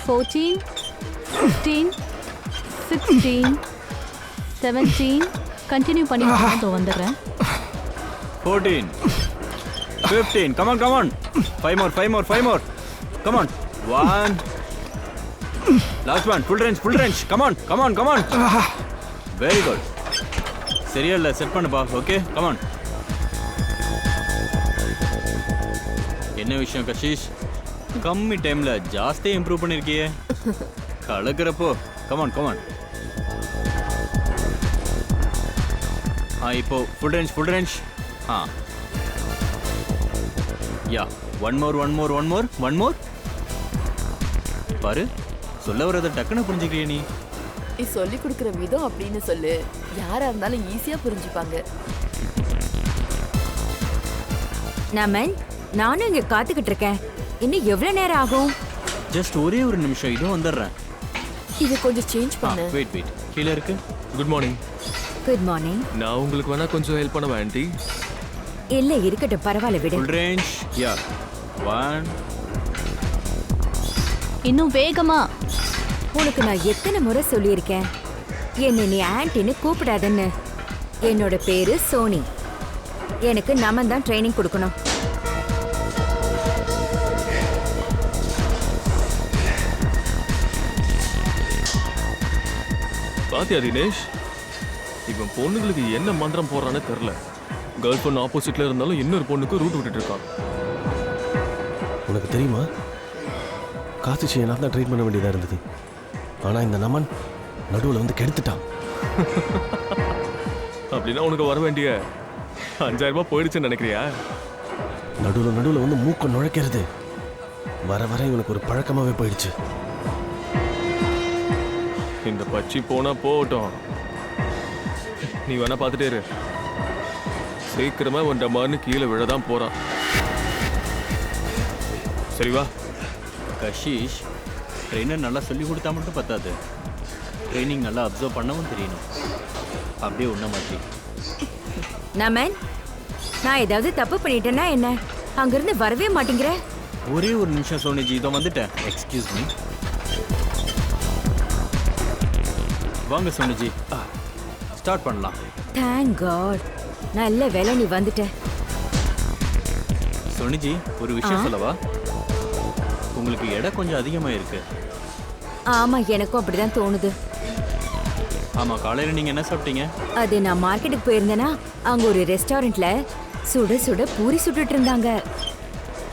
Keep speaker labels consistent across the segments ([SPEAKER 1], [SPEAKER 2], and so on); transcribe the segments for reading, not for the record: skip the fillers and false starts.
[SPEAKER 1] 14, 15, 16, 17. Continue பண்ணி நான் வந்துடுறேன்.
[SPEAKER 2] 14, 15. Come on. 5 more. Come on. 1. Last one. Full range. Come on. Very good. சரியா இல்ல செட் பண்ணுப்பா. Okay come on. என்ன விஷயம் கஷிஷ், கம்மி டைம்ல ஜாஸ்தி இம்ப்ரூவ் பண்ணிருக்கியே, கலக்குறப்போ. Come on. இப்போ full range. Yeah one more. பாரு, சொல்ல வரத டக்குன்னு புரிஞ்சுக்கிறிய நீ.
[SPEAKER 3] நீ சொல்லி கொடுக்குற விதம் அப்படின்னு சொல்லு, யாரா இருந்தாலும் ஈஸியா புரிஞ்சுப்பாங்க.
[SPEAKER 4] நானும் இங்க காத்துக்கிட்டு இருக்கேன். இன்னும் எவ்வளவு நேரம் ஆகும்?
[SPEAKER 2] ஜஸ்ட் ஒரே ஒரு நிமிஷம், இதோ வந்துடுறேன்.
[SPEAKER 3] இது கொஞ்சம் சேஞ்ச் பண்ணு.
[SPEAKER 2] வெயிட் கீழே இருக்கு.
[SPEAKER 5] Good morning.
[SPEAKER 4] Good morning.
[SPEAKER 5] நான் உங்களுக்கு வேணா கொஞ்சம் ஹெல்ப் பண்ணவா ஆண்டி?
[SPEAKER 4] இல்ல இருக்கட்டும், பரவாயில்ல விடு.
[SPEAKER 2] Full range. யா 1.
[SPEAKER 1] இன்னும் வேகமா.
[SPEAKER 4] உனக்கு நான் எத்தனை முறை சொல்லியிருக்கேன் என்னை நீ ஆன்ட்டின்னு கூப்பிடாதன்னு. என்னோட பேரு சோனி. எனக்கு நமன் தான் ட்ரைனிங் கொடுக்கணும்.
[SPEAKER 5] பாத்தியா தினேஷ், இவன் பொண்ணுங்களுக்கு என்ன மந்திரம் போடுறான்னு தெரியல. கேர்ள் ஃப்ரெண்ட் ஆப்போசிட்ல இருந்தாலும் இன்னொரு பொண்ணுக்கு ரூட் விட்டுட்டு இருக்கான்.
[SPEAKER 6] உனக்கு தெரியுமா, காசிஷியை நான் தான் ட்ரீட் பண்ண வேண்டியதாக இருந்தது. ஆனால் இந்த நமன் நடுவில் வந்து கெடுத்துட்டான்.
[SPEAKER 5] அப்படின்னா உனக்கு வர வேண்டிய 5000 ரூபாய் போயிடுச்சுன்னு நினைக்கிறியா?
[SPEAKER 6] நடுவில் வந்து மூக்க நுழைக்கிறது வர இவனுக்கு ஒரு பழக்கமாகவே போயிடுச்சு.
[SPEAKER 5] இந்த பச்சி போனா போகட்டும், நீ வேணா பார்த்துட்டே இரு. சீக்கிரமா உன் டமார்னு கீழே விழதான் போறான். சரி வா.
[SPEAKER 2] கஷிஷ், ட்ரெயினர் நல்லா சொல்லி கொடுத்தா மட்டும் பத்தாது, ட்ரைனிங் நல்லா அப்சர்வ் பண்ணவும் தெரியணும். அப்படியே உன்ன மாதிரி.
[SPEAKER 4] நமன், நான் ஏதாவது தப்பு பண்ணிட்டேன்னா என்ன? அங்கிருந்து வரவே மாட்டேங்கிற.
[SPEAKER 2] ஒரே ஒரு நிமிஷம் சோனிஜி, இதோ வந்துட்டேன். Excuse me. வாங்க சோனிஜி, ஸ்டார்ட் பண்ணலாம்.
[SPEAKER 4] தேங்க் காட், நல்ல வேலை நீ வந்துட்ட.
[SPEAKER 2] சோனிஜி, ஒரு விஷயம் சொல்லவா? உங்களுக்கு எடை கொஞ்சம் அதிகமா இருக்கு.
[SPEAKER 4] ஆமா, எனக்கும் அப்படிதான் தோணுது.
[SPEAKER 2] ஆமா, காலையில நீங்க என்ன சாப்பிட்டீங்க?
[SPEAKER 4] அது நான் மார்க்கெட்டுக்கு போயிருந்தேனா, அங்க ஒரு ரெஸ்டாரண்ட்ல சுட பூரி சுட்டுட்டு இருந்தாங்க.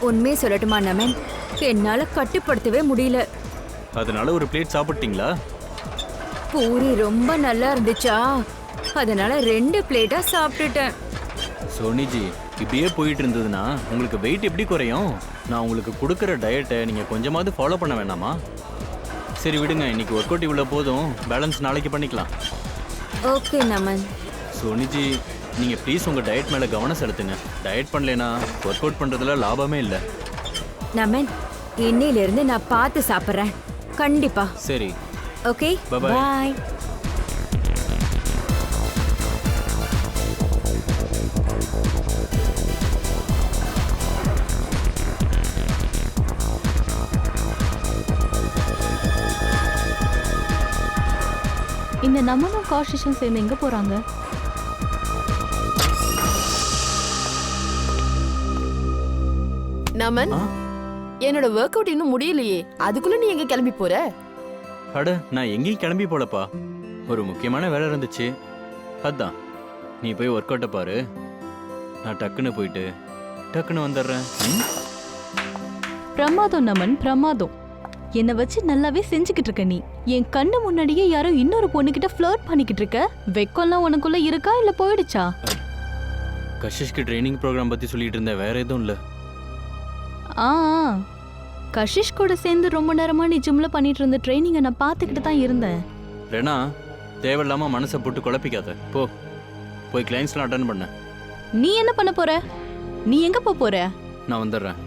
[SPEAKER 4] உண்மையை சொல்லட்டுமா நமன், என்னால கட்டுப்படுத்தவே முடியல.
[SPEAKER 2] அதனால ஒரு பிளேட் சாப்பிட்டீங்களா?
[SPEAKER 4] பூரி ரொம்ப நல்லா இருந்துச்சா, அதனால 2 பிளேட்டா சாப்பிட்டுட்டேன்.
[SPEAKER 2] சோனிஜி, இப்படியே போயிட்டு இருந்ததுன்னா உங்களுக்கு வெயிட் எப்படி குறையும்? நான் உங்களுக்கு கொடுக்குற டயட்டை நீங்கள் கொஞ்சமாவது ஃபாலோ பண்ண வேண்டாமா? சரி விடுங்க, இன்னைக்கு ஒர்க் அவுட் இவ்வளோ போதும், பேலன்ஸ் நாளைக்கு பண்ணிக்கலாம்.
[SPEAKER 4] ஓகே நமன்.
[SPEAKER 2] சோனிஜி, நீங்கள் ப்ளீஸ் உங்கள் டயட் மேலே கவனம் செலுத்துங்க. டயட் பண்ணலைன்னா ஒர்க் அவுட் பண்ணுறதுல லாபமே இல்லை.
[SPEAKER 4] நமன், இன்னையிலிருந்து நான் பார்த்து சாப்பிட்றேன் கண்டிப்பா.
[SPEAKER 2] சரி,
[SPEAKER 4] ஓகே,
[SPEAKER 2] Bye-bye.
[SPEAKER 4] பாய்.
[SPEAKER 1] இந்த நமனும் காஷிஷும் சேர்ந்து எங்க போறாங்க?
[SPEAKER 3] நமன், என்னோட ஒர்க் அவுட் இன்னும் முடியலையே, அதுக்குள்ள நீ எங்க கிளம்பி போற?
[SPEAKER 2] அட, நான் எங்கேயும் கிளம்பி போலப்பா, ஒரு முக்கியமான வேலை இருந்துச்சு, அதான். நீ போய் ஒர்க் அவுட்டை பாரு, நான் டக்குன்னு போயிட்டு டக்குன்னு வந்துடுறேன்.
[SPEAKER 1] பிரமாதம் நமன், பிரமாதம். என்னை வச்சு நல்லாவே செஞ்சுக்கிட்டு இருக்க நீ. என் கண்ணு முன்னாடியே யாரோ இன்னொரு பொண்ணுகிட்ட ஃப்ளர்ட் பண்ணிக்கிட்டு இருக்க. வெக்கம்லாம் உனக்குள்ள இருக்கா இல்ல போயிடுச்சா?
[SPEAKER 2] கஷிஷ்க்கு ட்ரைனிங் ப்ரோக்ராம் பத்தி சொல்லிட்டு இருந்தேன், வேற எதுவும் இல்லை.
[SPEAKER 1] ஆ, கஷிஷ் கூட சேர்ந்து ரொம்ப நேரமா நீ ஜிம்ல பண்ணிட்டு இருந்த ட்ரைனிங்கை நான் பார்த்துக்கிட்டு தான் இருந்தேன்.
[SPEAKER 2] ரெனா, தேவையில்லாம மனசை போட்டு குழப்பிக்காத. போய் கிளைண்ட்ஸ்லாம் அட்டன் பண்ண.
[SPEAKER 1] நீ என்ன பண்ண போற? நீ எங்க போற?
[SPEAKER 2] நான் வந்துடுறேன்.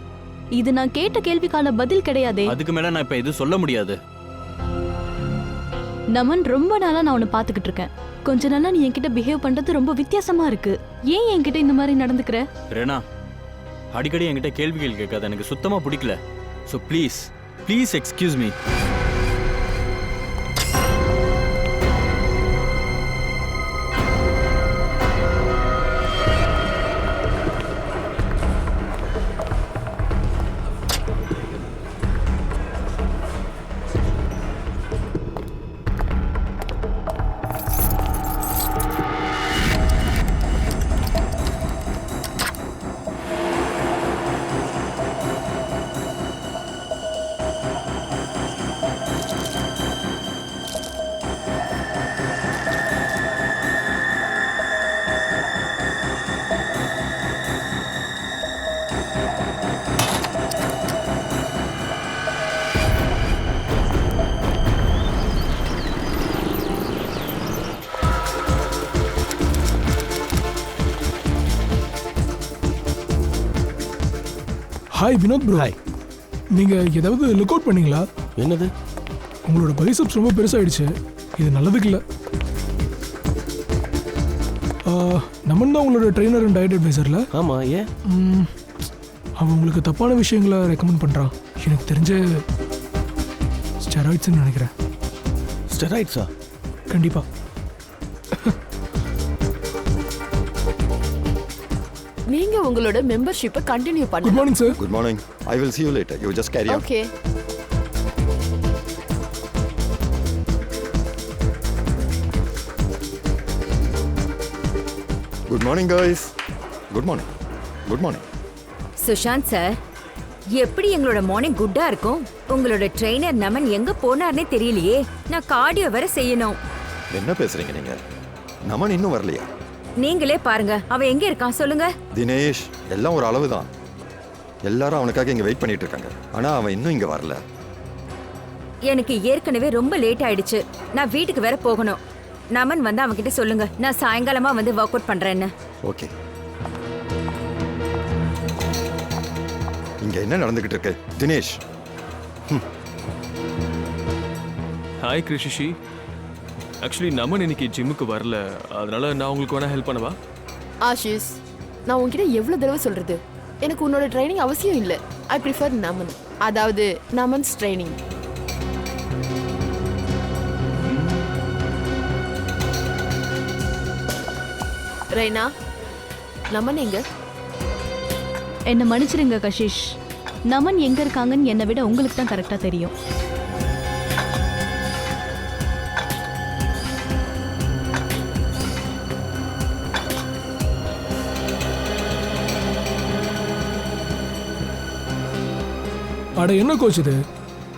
[SPEAKER 1] இது நான் கேட்ட கேள்விக்கான பதில் கிடையாதே.
[SPEAKER 2] அதுக்கு மேல நான் இப்ப எதுவும் சொல்ல முடியாது.
[SPEAKER 1] நமன், ரொம்ப நாளா நான் உன்னை பாத்துக்கிட்டு இருக்கேன். கொஞ்ச நாளா நீ என்கிட்ட பிஹேவ் பண்றது ரொம்ப வித்தியாசமா இருக்கு. ஏன் என்கிட்ட இந்த மாதிரி நடந்துக்கிற?
[SPEAKER 2] ரெனா, அடிக்கடி என்கிட்ட கேள்விகள் கேட்காத, எனக்கு சுத்தமா பிடிக்கல. So please excuse me.
[SPEAKER 7] Hi Vinod bro.
[SPEAKER 6] Hi.
[SPEAKER 7] நீங்கள் ஏதாவது லுக் அவுட் பண்ணீங்களா?
[SPEAKER 6] என்னது?
[SPEAKER 7] உங்களோட பைசப்ஸ் ரொம்ப பெருசாகிடுச்சு. இது நல்லதுக்கு இல்லை. நம்ம தான் உங்களோட ட்ரெயினர் அண்ட் டயட் அட்வைசரில்.
[SPEAKER 6] ஆமாம், ஏன்?
[SPEAKER 7] அவன் உங்களுக்கு தப்பான விஷயங்களை ரெக்கமெண்ட் பண்ணுறான். எனக்கு தெரிஞ்ச ஸ்டெராய்ட்ஸ்ன்னு நினைக்கிறேன்.
[SPEAKER 6] ஸ்டெராய்ட்ஸா?
[SPEAKER 7] கண்டிப்பாக.
[SPEAKER 3] நீங்க உங்களோட மெம்பர்ஷிப்பை கண்டினியூ
[SPEAKER 7] குட்
[SPEAKER 3] பண்ணுங்க.
[SPEAKER 7] Morning sir.
[SPEAKER 8] Good morning. I will see you later. You just carry on.
[SPEAKER 3] Okay.
[SPEAKER 8] Good morning, guys. Good morning. Good morning.
[SPEAKER 4] Sushant sir, எப்படி எங்களோட மார்னிங் குட்டா இருக்கும்? உங்களோட ட்ரெயினர் நமன் எங்க போனார்னே தெரியலையே. நான் கார்டியோ வேற செய்யணும்.
[SPEAKER 8] என்ன பேசுறீங்க நீங்க? நமன் இன்னும் வரலையா?
[SPEAKER 4] நீங்களே பாருங்க, அவன் எங்க இருக்கான் சொல்லுங்க.
[SPEAKER 8] தினேஷ், எல்லாம் ஒரு அளவு தான். எல்லாரும் அவனுக்காக இங்க வெயிட் பண்ணிட்டு இருக்காங்க. ஆனா அவன் இன்னும் இங்க வரல.
[SPEAKER 4] எனக்கு ஏற்கனவே ரொம்ப லேட் ஆயிடுச்சு. நான் வீட்டுக்கு வேற போகணும். நமன் வந்து அவன்கிட்ட சொல்லுங்க, நான் சாயங்காலமா வந்து ஒர்க் அவுட் பண்றேன்னு.
[SPEAKER 8] ஓகே. இங்க என்ன நடந்துகிட்டு இருக்கு? தினேஷ்.
[SPEAKER 5] ஹாய் கிருஷிஷி. ஆக்சுவலி நமன் இன்னைக்கு ஜிம்முக்கு வரல, அதனால நான் உங்களுக்கு வேணா ஹெல்ப் பண்ணவா?
[SPEAKER 3] ஆஷிஷ், நான் உன்கிட்ட எவ்வளவு தடவை சொல்றது? எனக்கு உன்னோட ட்ரைனிங் அவசியம் இல்லை. ஐ ப்ரிஃபர் நமன், அதாவது நமன்ஸ் ட்ரைனிங். ரெய்னா, நமன் எங்க?
[SPEAKER 1] என்னை மன்னிச்சிடுங்க கஷிஷ். நமன் எங்க இருக்காங்கன்னு என்னை விட உங்களுக்கு தான் கரெக்டா தெரியும்.
[SPEAKER 7] அட என்ன கோச் இது?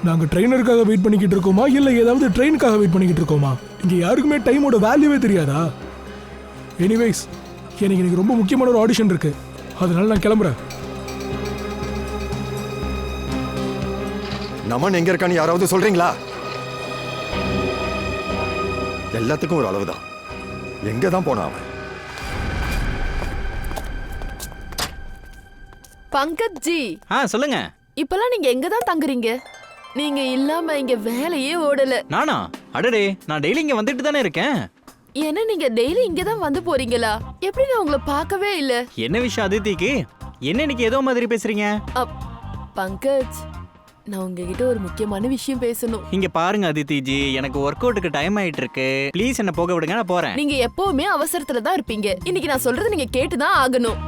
[SPEAKER 7] நாங்கள் ட்ரெயினருக்காக வெயிட் பண்ணிக்கிட்டு இருக்கோமா இல்லை ஏதாவது ட்ரெயினுக்காக வெயிட் பண்ணிக்கிட்டு இருக்கோமா? இங்கே யாருக்குமே டைமோட வேல்யூவே தெரியாதா? எனிவேஸ், எனக்கு ரொம்ப முக்கியமான ஒரு ஆடிஷன் இருக்கு. அதனால நான் கிளம்புறேன்.
[SPEAKER 8] நமன் எங்க இருக்கான்னு யாராவது சொல்றீங்களா? எல்லாத்துக்கும் ஒரு அளவுதான். எங்க தான் போனான் அவன்?
[SPEAKER 3] பங்கஜ் ஜி,
[SPEAKER 2] சொல்லுங்க.
[SPEAKER 3] இப்பெல்லாம் நீங்க எங்க தான் தங்குறீங்க? நீங்க இல்லாம இங்க வேலையே ஓடல.
[SPEAKER 2] நானா? அடடே, நான் டெய்லி இங்க வந்துட்டு தானே இருக்கேன்.
[SPEAKER 3] என்ன நீங்க டெய்லி இங்க தான் வந்து போறீங்களா? எப்படி நான் உங்களை பார்க்கவே இல்ல?
[SPEAKER 2] என்ன விஷயம் அதித்திக்கு? என்ன இன்னைக்கு ஏதோ மாதிரி பேசுறீங்க?
[SPEAKER 3] பங்கஜ், நான் உங்ககிட்ட ஒரு முக்கியமான விஷயம் பேசணும்.
[SPEAKER 2] இங்க பாருங்க அதித்திஜி, எனக்கு ஒர்க் அவுட்டுக்கு டைம் ஆயிட்டு இருக்கு. ப்ளீஸ் என்ன போக விடுங்க, நான் போறேன்.
[SPEAKER 3] நீங்க எப்பவுமே அவசரத்துல தான் இருப்பீங்க. இன்னைக்கு நான் சொல்றது நீங்க கேட்டுதான் ஆகணும்.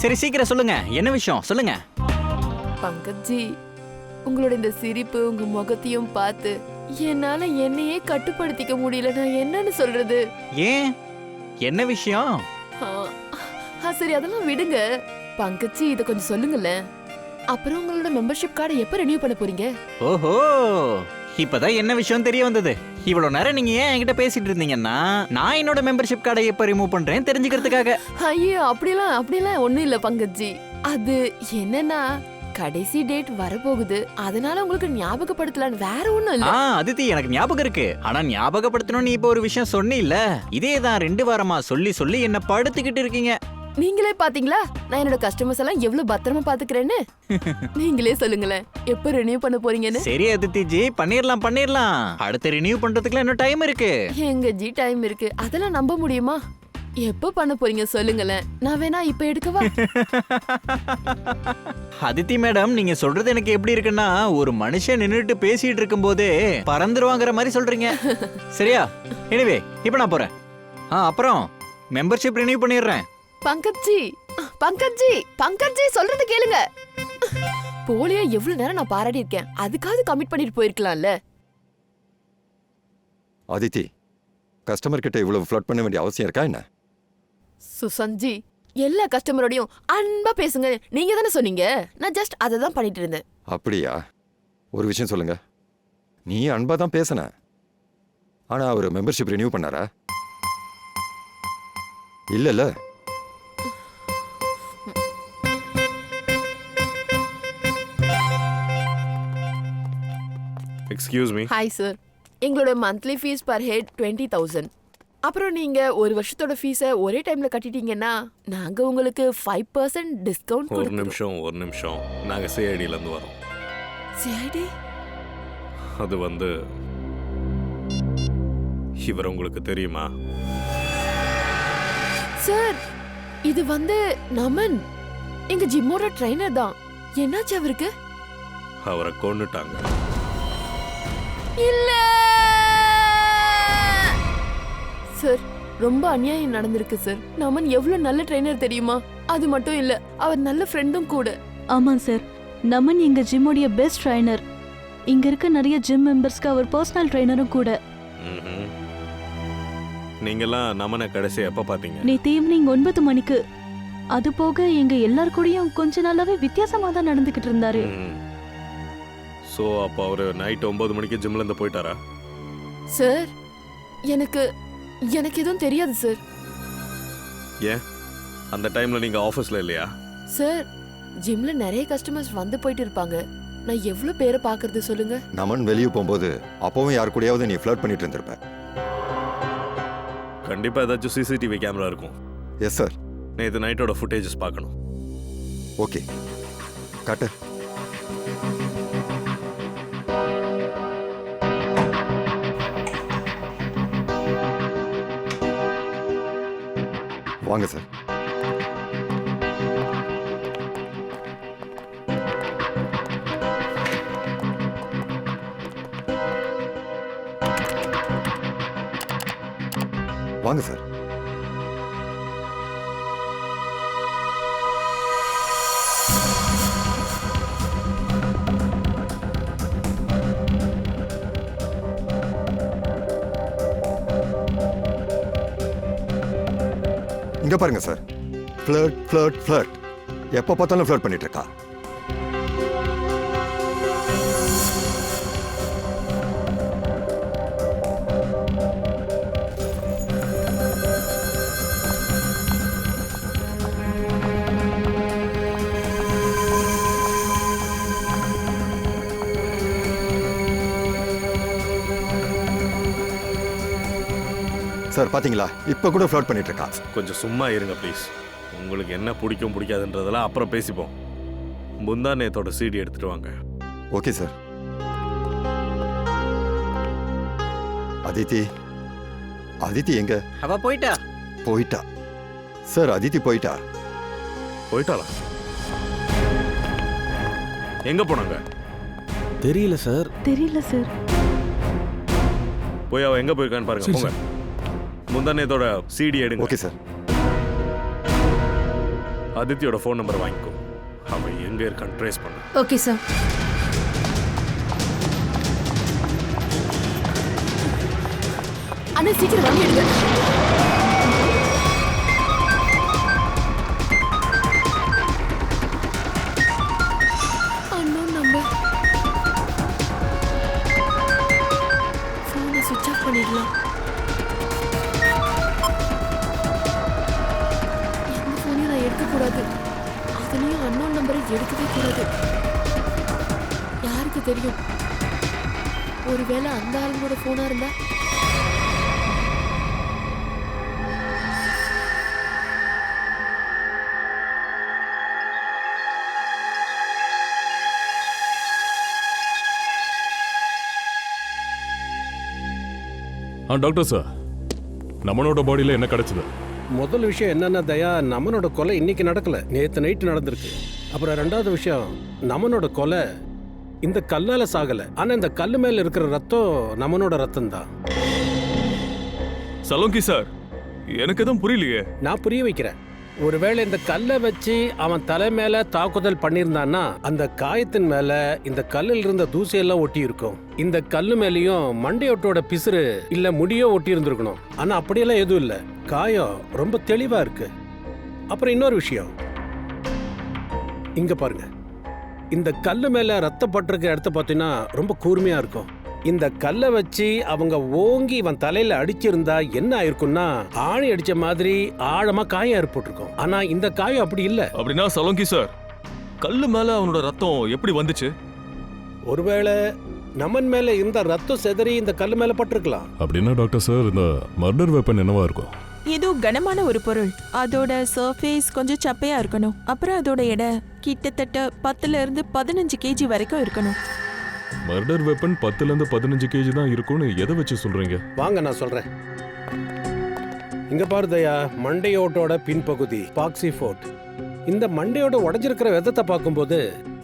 [SPEAKER 2] சரி, சீக்கிரம் சொல்லுங்க, என்ன விஷயம் சொல்லுங்க.
[SPEAKER 3] பங்கஜி, உங்களோட இந்த சிரிப்பு, உங்க முகத்தையும் பார்த்து என்னால என்னையே கட்டுப்படுத்திக்க முடியல. நான் என்னன்னு சொல்றது?
[SPEAKER 2] ஏன், என்ன விஷயம்?
[SPEAKER 3] சரி, அதெல்லாம் விடுங்க. பங்கஜி, இத கொஞ்சம் சொல்லுங்களேன். அப்புறம் உங்களோட மெம்பர்ஷிப் கார்டை எப்ப ரெனியூ பண்ண போறீங்க?
[SPEAKER 2] ஓஹோ, இப்பதான் என்ன விஷயம் தெரிய வந்தது. இவ்வளவு நேரம் நீங்க ஏன் என்கிட்ட பேசிட்டு இருந்தீங்கன்னா, நான் என்னோட மெம்பர்ஷிப் கார்டை எப்ப ரிமூவ் பண்றேன் தெரிஞ்சுக்கிறதுக்காக.
[SPEAKER 3] ஐயோ, அப்படிலாம் ஒண்ணும் இல்ல பங்கஜி. அது என்னன்னா, கடைசி டேட் வரப்போகுது. அதனால உங்களுக்கு ஞாபகப்படுத்தலான்னு, வேற ஒண்ணும் இல்ல.
[SPEAKER 2] அதித்தி, எனக்கு ஞாபகம் இருக்கு. ஆனா ஞாபகப்படுத்தணும்னு இப்ப ஒரு விஷயம் சொன்னீல்ல, இதேதான் 2 வாரமா சொல்லி சொல்லி என்ன படுத்துக்கிட்டு இருக்கீங்க.
[SPEAKER 3] நீங்களே பாத்தீங்களா நான் என்னோட கஸ்டமர்ஸ் எல்லாம் எவ்வளவு பத்திரமா பாத்துக்கிறேன்னு? நீங்களே சொல்லுங்களேன், எப்ப ரினியூ பண்ண போறீங்கன்னு?
[SPEAKER 2] சரி அதித்திஜி, பண்ணிரலாம். அடுத்து ரினியூ பண்றதுக்குலாம் இன்னும் டைம் இருக்கு.
[SPEAKER 3] எங்க ஜி டைம் இருக்கு? அதெல்லாம் நம்ப முடியுமா? எப்ப பண்ண போறீங்க சொல்லுங்களேன். நான் வேணா இப்ப எடுக்கவா?
[SPEAKER 2] அதித்தி மேடம், நீங்க சொல்றது எனக்கு எப்படி இருக்குன்னா, ஒரு மனுஷன் நின்னுட்டு பேசிட்டு இருக்கும் போதே பறந்துருவாங்கிற மாதிரி சொல்றீங்க. சரியா? எனிவே, இப்ப நான் போறேன். அப்புறம் மெம்பர்ஷிப் ரினியூ பண்ணிடுறேன்.
[SPEAKER 3] பங்கஜி சொல்றது கேளுங்க. போலியா எவ்வளவு நேரம் நான் பாராட்டி இருக்கேன். அதுக்காவது கமிட் பண்ணிட்டு போயிருக்கலாம்ல.
[SPEAKER 8] அதித்தி, கஸ்டமர் கிட்ட இவ்வளவு ஃப்ளட் பண்ண வேண்டிய அவசியம் இருக்கா என்ன?
[SPEAKER 3] சுசஞ்சி, எல்லா கஸ்டமரோடையும் அன்பா பேசுங்க நீங்க தானே சொன்னீங்க. நான் ஜஸ்ட் அதை தான் பண்ணிட்டு இருந்தேன்.
[SPEAKER 8] அப்படியா? ஒரு விஷயம் சொல்லுங்க. நீ அன்பா தான் பேசின, ஆனா அவர் மெம்பர்ஷிப் ரினியூ பண்ணாரா? இல்ல.
[SPEAKER 9] Excuse me.
[SPEAKER 3] ஹாய் சார், எங்களோட மந்த்லி ஃபீஸ் பர் ஹெட் 20,000. அப்புறம் நீங்க ஒரு வருஷத்தோட ஃபீஸை ஒரே டைம்ல கட்டிட்டீங்கன்னா நாங்க உங்களுக்கு 5% டிஸ்கவுண்ட்
[SPEAKER 5] ஒரு
[SPEAKER 3] கொடுக்கிறோம்.
[SPEAKER 5] நிமிஷம் நாங்க சிஐடில இருந்து வரோம்.
[SPEAKER 3] சிஐடி?
[SPEAKER 5] அது வந்து இவர் உங்களுக்கு தெரியுமா?
[SPEAKER 3] சார், இது வந்து நமன், எங்க ஜிம்மோட ட்ரைனர் தான். என்னாச்சு அவருக்கு?
[SPEAKER 5] அவரை கொன்னுட்டாங்க.
[SPEAKER 3] இல்ல சார், ரொம்ப அநியாயம் நடந்திருக்கு சார். நமன் எவ்வளவு நல்ல ட்ரைனர் தெரியுமா? அது மட்டும் இல்ல, அவர் நல்ல ஃப்ரெண்டும் கூட.
[SPEAKER 1] ஆமாம் சார், நமன் எங்க ஜிம்மோடைய பெஸ்ட் ட்ரைனர். இங்க இருக்க நிறைய ஜிம் மெம்பர்ஸ்க்கு அவர் பர்சனல் ட்ரைனரும் கூட.
[SPEAKER 5] ம்ஹும். நீங்கெல்லாம் நமனை கடைசி எப்ப பாத்தீங்க?
[SPEAKER 1] நேத்து ஈவினிங் 9 மணிக்கு. அது போக எங்க எல்லார் கூடயும் கொஞ்ச நாளாவே வித்தியாசமா தான் நடந்துகிட்டு இருந்தாரு.
[SPEAKER 5] சோ அப்ப அவரு நைட் 9 மணிக்கு ஜிம்ல இருந்து போயிட்டாரா?
[SPEAKER 3] சார், எனக்கு எதுவும் தெரியாது சார்.
[SPEAKER 5] ஏன் அந்த டைம்ல நீங்க ஆபீஸ்ல இல்லையா?
[SPEAKER 3] சார், ஜிம்ல நிறைய கஸ்டமர்ஸ் வந்து போயிட்டு இருப்பாங்க. நான் எவ்வளவு பேரை பாக்குறது சொல்லுங்க.
[SPEAKER 8] நமன் வெளியே போகும்போது அப்பவும் யாரு கூடயாவது நீ ஃப்ளர்ட் பண்ணிட்டு இருந்திருப்ப.
[SPEAKER 5] கண்டிப்பா ஏதாச்சும் சிசிடிவி கேமரா இருக்கும்.
[SPEAKER 8] Yes sir.
[SPEAKER 5] நேற்று நைட்டோட ஃபுட்டேஜஸ் பார்க்கணும்.
[SPEAKER 8] ஓகே, காட்டு. வாங்க சார். வாங்க சார். இங்க பாருங்க சார். ஃப்ளர்ட் ஃப்ளர்ட் ஃப்ளர்ட், எப்ப பார்த்தாலும் ஃப்ளர்ட் பண்ணிட்டு இருக்கா. சார் பாத்தீங்களா, இப்ப கூட ஃப்ளர்ட் பண்ணிட்டு இருக்கா.
[SPEAKER 5] கொஞ்சம் சும்மா இருங்க ப்ளீஸ். உங்களுக்கு என்ன பிடிக்கும் பிடிக்காதுன்றதெல்லாம் அப்புறம் பேசிப்போம். முந்தா நேத்தோட சிடி எடுத்துட்டு வாங்க.
[SPEAKER 8] Okay sir. அதித்தி, அதித்தி எங்க?
[SPEAKER 2] அவ போயிட்டா.
[SPEAKER 8] போயிட்டா சார், அதித்தி போயிட்டா.
[SPEAKER 5] போயிட்டாளா? எங்க போனாங்க?
[SPEAKER 6] தெரியல சார்.
[SPEAKER 1] தெரியல சார்.
[SPEAKER 5] போய் அவ எங்க போயிருக்கான்னு பாருங்க.
[SPEAKER 7] சரி,
[SPEAKER 5] போங்க. முந்தா நேத்தோட சிடி எடுங்க.
[SPEAKER 8] Okay sir.
[SPEAKER 5] அதித்தியோட ஃபோன் நம்பர் வாங்கிக்கோ. அவ எங்க இருக்கான்னு ட்ரேஸ் பண்ணு.
[SPEAKER 4] Okay sir.
[SPEAKER 3] அண்ணா சீக்கிரம் வண்டி எடுங்க. அண்ணன் நம்பர். ஃபோனை சுவிட்ச் ஆஃப் பண்ணிடலாம். எந்த ஃபோனையும் நான் எடுக்கக்கூடாது. அதுலேயும் அண்ணன் நம்பரை எடுக்கவே கூடாது. யாருக்கு தெரியும், ஒருவேளை அந்த ஆளுங்களோட ஃபோனா இருந்தா?
[SPEAKER 9] டாக்டர் சார், நமனோட பாடியில் என்ன கிடைச்சது?
[SPEAKER 10] முதல் விஷயம் என்னன்னா தயா, நமனோட கொலை இன்னைக்கு நடக்கல, நேத்து நைட்டு நடந்திருக்கு. அப்புறம் ரெண்டாவது விஷயம், நமனோட கொலை இந்த கல்லால சாகல, ஆனா இந்த கல்லு மேல இருக்கிற ரத்தம் நமனோட ரத்தம் தான்.
[SPEAKER 9] சலோங்கி சார், எனக்கு எதுவும் புரியலையே.
[SPEAKER 10] நான் புரிய வைக்கிறேன். ஒருவேளை இந்த கல்லை வச்சு அவன் தலை மேல தாக்குதல் பண்ணியிருந்தான்னா அந்த காயத்தின் மேல இந்த கல்லில் இருந்த தூசியெல்லாம் ஒட்டி இருக்கும். இந்த கல்லு மேலேயும் மண்டையோட்டோட பிசுறு இல்ல முடியோ ஒட்டி இருந்திருக்கணும். ஆனா அப்படியெல்லாம் எதுவும் இல்ல, காயம் ரொம்ப தெளிவா இருக்கு. அப்புறம் இன்னொரு விஷயம், இங்க பாருங்க, இந்த கல்லு மேல ரத்தம் பட்டிருக்க இடத்த பார்த்தீங்கன்னா ரொம்ப கூர்மையா இருக்கும். இந்த கல்லை வச்சு அவங்க ஓங்கி இவன் தலையில அடிச்சிருந்தா என்ன ஆயிருக்கும்னா ஆணி அடிச்ச மாதிரி ஆழமா காயம் ஏற்பட்டிருக்கும். ஆனா இந்த காயம் அப்படி இல்ல.
[SPEAKER 9] அப்படின்னா சலோங்கி சார், கல்லு மேல அவனோட ரத்தம் எப்படி வந்துச்சு?
[SPEAKER 10] ஒருவேளை நமன் மேல இருந்த ரத்தம் செதறி இந்த கல்லு மேல பட்டிருக்கலாம்.
[SPEAKER 9] அப்படின்னா டாக்டர் சார் இந்த மர்டர் வெப்பன் என்னவா இருக்கும்?
[SPEAKER 11] இது கனமான ஒரு பொருள். அதோட சர்ஃபேஸ் கொஞ்சம் சப்பையா இருக்கணும். அப்புறம் அதோட எடை கிட்டத்தட்ட 10ல இருந்து 15 கேஜி வரைக்கும் இருக்கணும்.
[SPEAKER 9] மர்டர் வெப்பன் 10ல இருந்து 15 கேஜி தான் இருக்கும்னு எதை வச்சு சொல்றீங்க?
[SPEAKER 10] வாங்க நான் சொல்றேன். இங்க பாரு தயா, மண்டையோட்டோட பின்பகுதி பாக்ஸி ஃபோர்ட். இந்த மண்டையோட உடைஞ்சிருக்கிற விதத்தை பார்க்கும்போது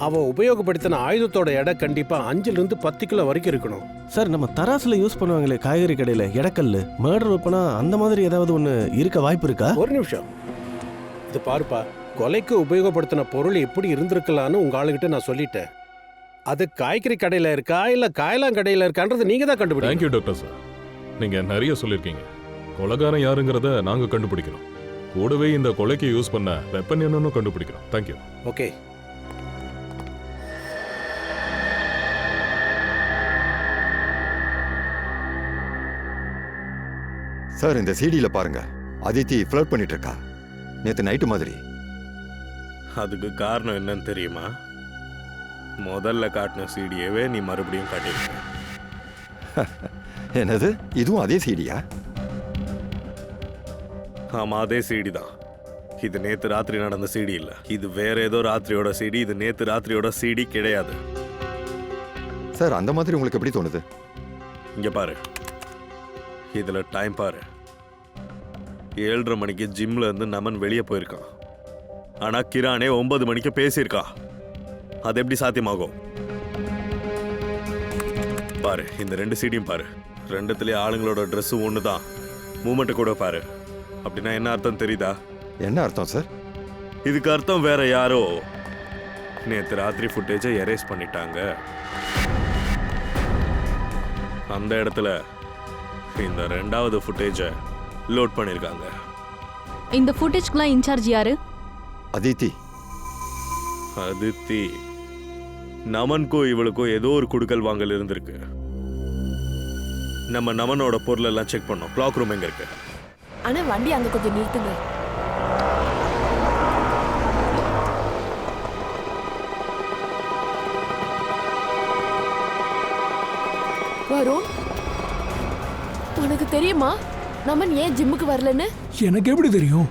[SPEAKER 10] அவ உபயோகப்படுத்தின ஆயுதத்தோட எடை கண்டிப்பா 5ல இருந்து 10 கிலோ வரைக்கும் இருக்கணும்.
[SPEAKER 6] சார் நம்ம தராசுல யூஸ் பண்ணுவாங்களே காய்கறி கடையில எடக்கல்லு, மர்டர் வெப்பனா அந்த மாதிரி ஏதாவது ஒன்று இருக்க வாய்ப்பு இருக்கா?
[SPEAKER 10] ஒரு நிமிஷம், இது பாருப்பா, கொலைக்கு உபயோகப்படுத்தின பொருள் எப்படி இருந்திருக்கலான்னு உங்க ஆளுகிட்ட நான் சொல்லிட்டேன். அது காய்கறி கடையில இருக்கா இல்ல காயலாம் கடையில இருக்கான்றது நீங்க தான் கண்டுபிடிங்க.
[SPEAKER 9] தேங்க்யூ டாக்டர் சார், நீங்க நிறைய சொல்லியிருக்கீங்க. கொலைகாரன் யாருங்கிறத நாங்க கண்டுபிடிக்கிறோம். கூடவே இந்த கொலைக்கு யூஸ் பண்ண வெப்பன் என்னன்னு கண்டுபிடிக்கிறோம். தேங்க்யூ.
[SPEAKER 10] ஓகே.
[SPEAKER 8] சார் இந்த சிடியில் பாருங்க, அதித்தி ஃப்ளர்ட் பண்ணிட்டு இருக்கா நேற்று நைட்டு மாதிரி.
[SPEAKER 5] அதுக்கு காரணம் என்னன்னு தெரியுமா? முதல்ல காட்டின சீடியவே நீ மறுபடியும் காட்டியிருக்க.
[SPEAKER 8] என்னது, இதுவும் அதே சிடியா?
[SPEAKER 5] ஆமா, அதே சீடி தான். இது நேத்து ராத்திரி நடந்த சீடி இல்ல. இது வேற ஏதோ ராத்திரியோட சீடி. இது நேத்து ராத்திரியோட சீடி கிடையாது.
[SPEAKER 8] சார் அந்த மாதிரி உங்களுக்கு எப்படி தோணுது?
[SPEAKER 5] இங்க பாரு, இதுல டைம் பாரு. 7:30 மணிக்கு ஜிம்ல இருந்து நமன் வெளியே போயிருக்கான். ஆனா கிரானே 9 மணிக்கு பேசியிருக்கான். அது எப்படி சாத்தியமாகும்? பாரு, இந்த 2 சீடியும் பாரு. ரெண்டுத்துலயே ஆளுங்களோட ட்ரெஸ் ஒண்ணுதான். மூமெண்ட் கூட பாரு. அப்படின்னா என்ன அர்த்தம் தெரியுதா?
[SPEAKER 8] என்ன அர்த்தம் சார்?
[SPEAKER 5] இதுக்கு அர்த்தம் வேற யாரோ நேற்று ராத்திரி ஃபுட்டேஜை எரேஸ் பண்ணிட்டாங்க. அந்த இடத்துல இந்த 2வது ஃபுட்டேஜை லோட் பண்ணிருக்காங்க.
[SPEAKER 1] இந்த ஃபுட்டேஜ்க்குலாம் இன்சார்ஜ் யாரு?
[SPEAKER 8] அதித்தி.
[SPEAKER 5] அதித்தி, நமனுக்கும் இவளுக்கும் ஏதோ ஒரு குடுக்கல் வாங்கல் இருந்திருக்கு. நம்ம நமனோட பொருள் எல்லாம் செக் பண்ணோம். கிளாக் ரூம் எங்க இருக்கு?
[SPEAKER 3] ஆனா வண்டி அங்க கொஞ்சம் நிறுத்துங்க. வருண், உனக்கு தெரியுமா நமன் ஏன் ஜிம்முக்கு வரலன்னு?
[SPEAKER 7] எனக்கு எப்படி தெரியும்?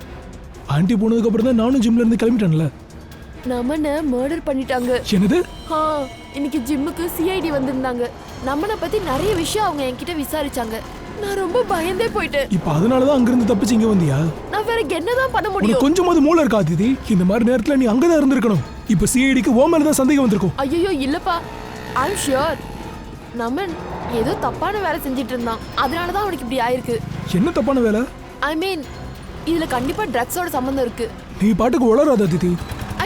[SPEAKER 7] ஆண்டி போனதுக்கு அப்புறம் தான் நானும் ஜிம்ல இருந்து கிளம்பிட்டேன்ல.
[SPEAKER 3] நமனை மர்டர் பண்ணிட்டாங்க.
[SPEAKER 7] என்னது?
[SPEAKER 3] இன்னைக்கு ஜிம்முக்கு சிஐடி வந்திருந்தாங்க. நமனை பத்தி நிறைய விஷயம் அவங்க என்கிட்ட விசாரிச்சாங்க. நான் ரொம்ப பயந்தே போயிட்டேன்.
[SPEAKER 7] இப்ப அதனாலதான் அங்கிருந்து தப்பிச்சு இங்க வந்தியா?
[SPEAKER 3] நான் வேற என்னதான் பண்ண முடியும்?
[SPEAKER 7] கொஞ்சமாவது மூளை இருக்கா அதிதி? இந்த மாதிரி நேரத்துல நீ அங்கதான் இருந்திருக்கணும். இப்ப சிஐடிக்கு ஓ மேலதான் சந்தேகம் வந்திருக்கும்.
[SPEAKER 3] ஐயோ இல்லப்பா, ஐ அம் ஷூர் நமன் ஏதோ தப்பான வேலை செஞ்சிட்டு இருந்தான். அதனாலதான் அவனுக்கு இப்படி ஆயிருக்கு.
[SPEAKER 7] என்ன தப்பான வேலை?
[SPEAKER 3] ஐ மீன் இதுல கண்டிப்பா ட்ரக்ஸோட சம்பந்தம் இருக்கு.
[SPEAKER 7] நீ பாட்டுக்கு உளறாத அதிதி.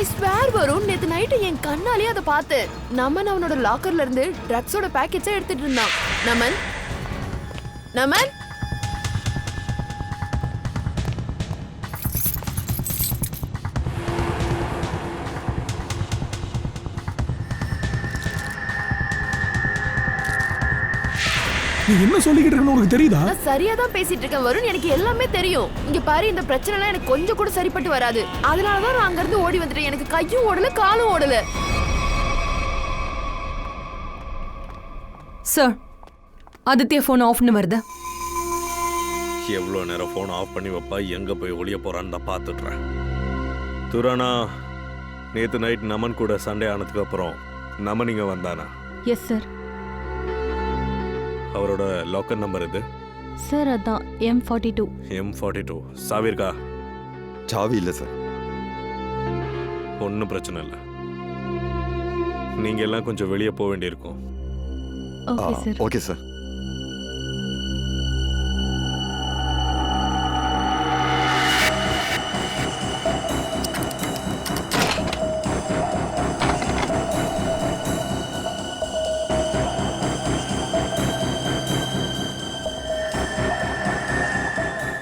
[SPEAKER 3] ஐ ஸ்வேர் வரும், நேத்து நைட்டு என் கண்ணாலேயே அதை பார்த்தேன். நமன் அவனோட லாக்கர்ல இருந்து ட்ரக்ஸோட பேக்கெட்ஸை எடுத்துட்டு இருந்தான். நமன் நமன்
[SPEAKER 7] நீ என்ன சொல்லிக்கிட்டு இருக்கன்னு உனக்கு தெரியுதா?
[SPEAKER 3] நான் சரியா தான் பேசிட்டு இருக்கேன் வருண், எனக்கு எல்லாமே தெரியும். இங்க பாரு, இந்த பிரச்சனைலாம் எனக்கு கொஞ்சம் கூட சரிப்பட்டு வராது. அதனாலதான் நான் அங்க இருந்து ஓடி வந்துட்டேன். எனக்கு கையும் ஓடல காலும் ஓடல.
[SPEAKER 12] சார், ஆதித்யா ஃபோன் ஆஃப்னு வருது.
[SPEAKER 5] எவ்வளோ நேரம் ஃபோன் ஆஃப் பண்ணி வைப்பா, எங்க போய் ஒளிய போறான்னு தான் பார்த்துட்றேன். துரானா, நேற்று நைட் நமன் கூட சண்டே ஆனதுக்கு அப்புறம் நமன் இங்க வந்தானா?
[SPEAKER 1] Yes sir.
[SPEAKER 5] அவரோட லாக்கர் நம்பர் இது?
[SPEAKER 1] சார் அதான் M42.
[SPEAKER 5] M42 சாவி இருக்கா?
[SPEAKER 8] சாவி இல்லை சார்.
[SPEAKER 5] ஒன்றும் பிரச்சனை இல்லை. நீங்க எல்லாம் கொஞ்சம் வெளியே போக வேண்டியிருக்கும்.
[SPEAKER 1] Okay sir.
[SPEAKER 8] Okay sir.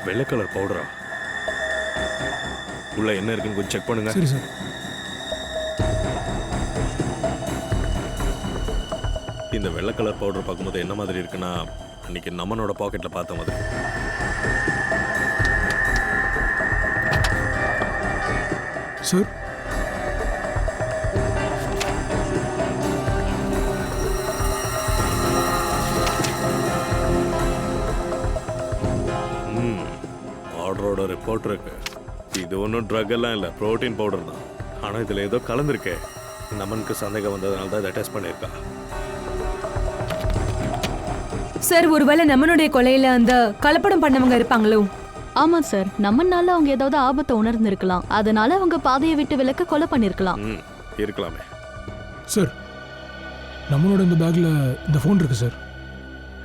[SPEAKER 5] வெள்ளை கலர் பவுடரா? உள்ள என்ன இருக்குன்னு கொஞ்சம் செக் பண்ணுங்க.
[SPEAKER 7] சரி சார்.
[SPEAKER 5] இந்த வெள்ளை கலர் பவுடர் பார்க்கும்போது என்ன மாதிரி இருக்குன்னா, அன்னைக்கு நமனோட பாக்கெட்ல பார்த்த மாதிரி.
[SPEAKER 7] சார்,
[SPEAKER 5] ஆர்டரோட ரிப்போர்ட் இருக்கு. இது ஒன்றும் ட்ரக் எல்லாம் இல்லை, புரோட்டீன் பவுடர் தான். ஆனால் இதில் ஏதோ கலந்துருக்கே. நமனுக்கு சந்தேகம் வந்ததுனால தான் இதை டெஸ்ட் பண்ணியிருக்கா.
[SPEAKER 12] சார் ஒருவேளை நம்மளுடைய கொலையில அந்த கலப்படம் பண்ணவங்க இருப்பாங்களோ?
[SPEAKER 1] ஆமா சார், நம்மனால அவங்க ஏதாவது ஆபத்தை உணர்ந்திருக்கலாம், அதனால அவங்க பாதையை விட்டு விலக்க கொலை பண்ணிருக்கலாம்.
[SPEAKER 5] இருக்கலாமே.
[SPEAKER 7] சார் நம்மளோட இந்த பேக்ல இந்த ஃபோன் இருக்கு சார்.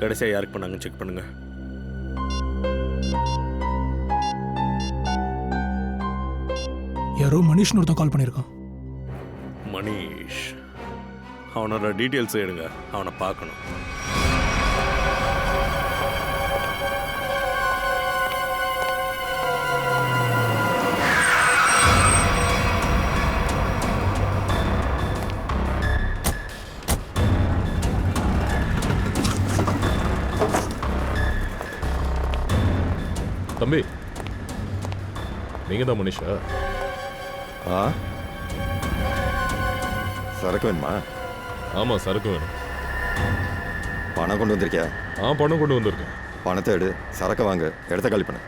[SPEAKER 5] கடைசியாக யாருக்கு பண்ணாங்க செக் பண்ணுங்க.
[SPEAKER 7] யாரோ மனிஷ்னு ஒருத்தன் கால் பண்ணியிருக்கான்.
[SPEAKER 5] மனிஷ், அவனோட டீட்டெயில்ஸ் எடுங்க, அவனை பார்க்கணும்.
[SPEAKER 9] தம்பி, நீங்க தான் மனிஷா?
[SPEAKER 8] சரக்கு வேணுமா?
[SPEAKER 9] ஆமா, சரக்கு வேணும்.
[SPEAKER 8] பணம் கொண்டு வந்திருக்கியா?
[SPEAKER 9] பணம் கொண்டு வந்திருக்கேன்.
[SPEAKER 8] பணத்தை எடு, சரக்கு வாங்க, இடத்த காலி பண்ணு.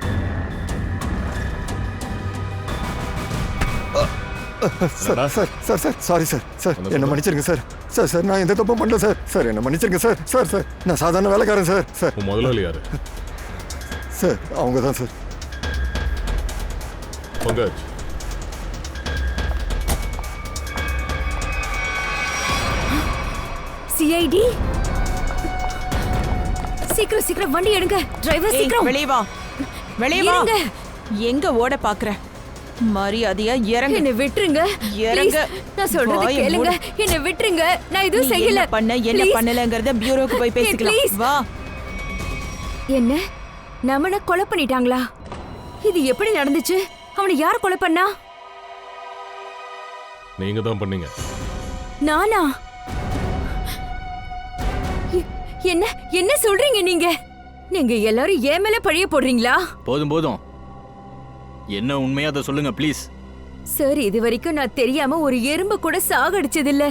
[SPEAKER 8] Sir sir sir sir sorry sir sir என்ன மன்னிச்சிருங்க சார். சார் சார் நான் எந்த தப்பும் பண்ணல சார். சார் என்ன மன்னிச்சிருங்க சார். சார் சார் நான் சாதாரண வேலைக்காரன் சார். சார்
[SPEAKER 9] முதலாளி யாரு?
[SPEAKER 8] சார் அவங்க தான் சார்.
[SPEAKER 9] பங்கஜ்,
[SPEAKER 4] சிஐடி சீக்கிரம் சீக்கிரம் வண்டி எடுங்க. டிரைவர் சீக்கிரம்
[SPEAKER 11] வெளியே வா, வெளியே வா.
[SPEAKER 4] இருங்க.
[SPEAKER 11] எங்க ஓட பாக்குற? மரியாதையா இறங்கு.
[SPEAKER 4] என்ன விட்டுருங்க.
[SPEAKER 11] இறங்க.
[SPEAKER 4] நான் சொல்றத
[SPEAKER 11] வாயை
[SPEAKER 4] கேளுங்க.
[SPEAKER 11] மூடு.
[SPEAKER 4] என்ன விட்டுருங்க. நான் எதுவும்
[SPEAKER 11] நீ
[SPEAKER 4] செய்யல.
[SPEAKER 11] என்ன பண்ண என்ன
[SPEAKER 4] Please.
[SPEAKER 11] பண்ணலங்கறத பியூரோக்கு போய் பேசிக்கலாம்.
[SPEAKER 4] Please.
[SPEAKER 11] வா.
[SPEAKER 4] என்ன நம்மன கொலை பண்ணிட்டாங்களா? இது எப்படி நடந்துச்சு? அவனை யார் கொலை பண்ணா?
[SPEAKER 9] நீங்க தான் பண்ணீங்க.
[SPEAKER 4] நானா? என்ன என்ன சொல்றீங்க நீங்க? நீங்க எல்லாரும் ஏன் மேல பழிய போடுறீங்களா?
[SPEAKER 2] போதும் போதும், என்ன உண்மையா அதை சொல்லுங்க ப்ளீஸ்.
[SPEAKER 4] சார், இது வரைக்கும் நான் தெரியாம ஒரு எறும்பு கூட சாகடிச்சது இல்ல.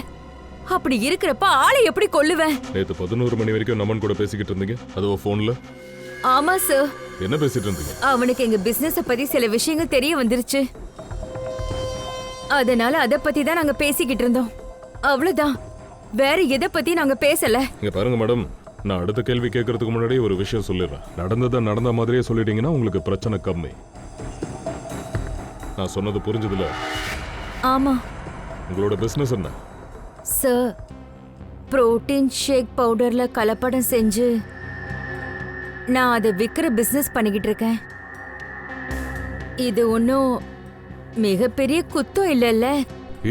[SPEAKER 4] அப்படி இருக்கிறப்ப ஆளை எப்படி கொல்லுவேன்?
[SPEAKER 9] நேத்து 11 மணி வரைக்கும் நமன் கூட பேசிக்கிட்டு இருந்தீங்க, அதுவும் போன்ல.
[SPEAKER 4] ஆமா சார்.
[SPEAKER 9] என்ன பேசிட்டு இருந்தீங்க?
[SPEAKER 4] அவனுக்கு எங்க பிசினஸ் பத்தி சில விஷயங்கள் தெரிய வந்துருச்சு. அதனால அத பத்தி தான் நாங்க பேசிக்கிட்டு இருந்தோம். அவ்வளவுதான், வேற எதை பத்தி நாங்க பேசல.
[SPEAKER 9] இங்க பாருங்க மேடம், நான் அடுத்த கேள்வி கேட்கறதுக்கு முன்னாடி ஒரு விஷயம் சொல்லிடுறேன். நடந்ததை நடந்த மாதிரியே சொல்லிட்டீங்கன்னா உங்களுக்கு பிரச்சனை கம்மி. நான் சொன்னது புரிஞ்சதுல?
[SPEAKER 4] ஆமா
[SPEAKER 9] உங்களோட பிசினஸ் என்ன?
[SPEAKER 4] சார், புரோட்டீன் ஷேக் பவுடர்ல கலப்படம் செஞ்சு நான் அதை விற்கிற பிசினஸ் பண்ணிக்கிட்டு இருக்கேன். இது ஒன்றும் மிகப்பெரிய குத்தம் இல்லைல்ல?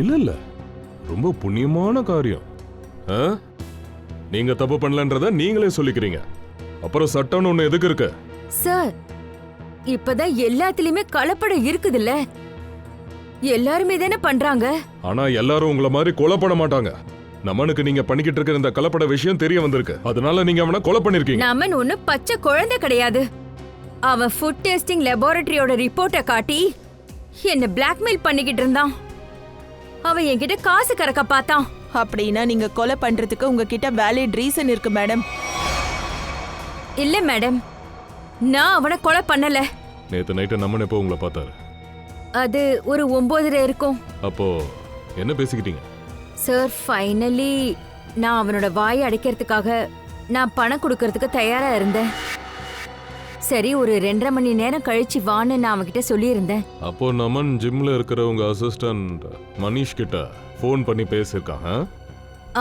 [SPEAKER 9] இல்ல, ரொம்ப புண்ணியமான காரியம். நீங்க தப்பு பண்ணலன்றத நீங்களே சொல்லிக்கிறீங்க. அப்புறம் சட்டம்னு ஒண்ணு எதுக்கு இருக்கு?
[SPEAKER 4] சார், இப்பதான் எல்லாத்துலயுமே கலப்படம் இருக்குதுல்ல, எல்லாருமே தானே பண்றாங்க.
[SPEAKER 9] ஆனா எல்லாரும் உங்கள மாதிரி கொலை பண்ண மாட்டாங்க. நமனுக்கு நீங்க பண்ணிக்கிட்டு இருக்கிற இந்த கலப்பட விஷயம் தெரிய வந்திருக்கு, அதனால நீங்க அவனை கொலை பண்ணிருக்கீங்க.
[SPEAKER 4] நமன் ஒண்ணு பச்சை குழந்தை கிடையாது. அவன் ஃபுட் டெஸ்டிங் லேபரட்டரியோட ரிப்போர்ட்டை காட்டி என்ன பிளாக்மெயில் பண்ணிக்கிட்டு இருந்தான். அவன் என்கிட்ட காசு கறக்க பார்த்தான்.
[SPEAKER 11] அப்படின்னா நீங்க கொலை பண்றதுக்கு உங்ககிட்ட வேலிட் ரீசன் இருக்கு மேடம்.
[SPEAKER 4] இல்ல மேடம், நான் அவனை கொலை பண்ணல.
[SPEAKER 9] நேத்து நைட்டு நமன் எப்போ உங்களை பார்த்தாரு?
[SPEAKER 4] அது ஒரு 9:30 இருக்கும்.
[SPEAKER 9] அப்போ என்ன பேசிக்கிட்டீங்க?
[SPEAKER 4] சார், ஃபைனலி நான் அவனோட வாயை அடைக்கிறதுக்காக நான் பணம் கொடுக்கறதுக்கு தயாரா இருந்தேன். சரி, ஒரு 2.5 மணி நேரம் கழிச்சு வான்னு நான் அவன்கிட்ட சொல்லியிருந்தேன்.
[SPEAKER 9] அப்போ நமன் ஜிம்ல இருக்கிற உங்க அசிஸ்டன்ட் மனிஷ் கிட்ட ஃபோன் பண்ணி பேசியிருக்காங்க.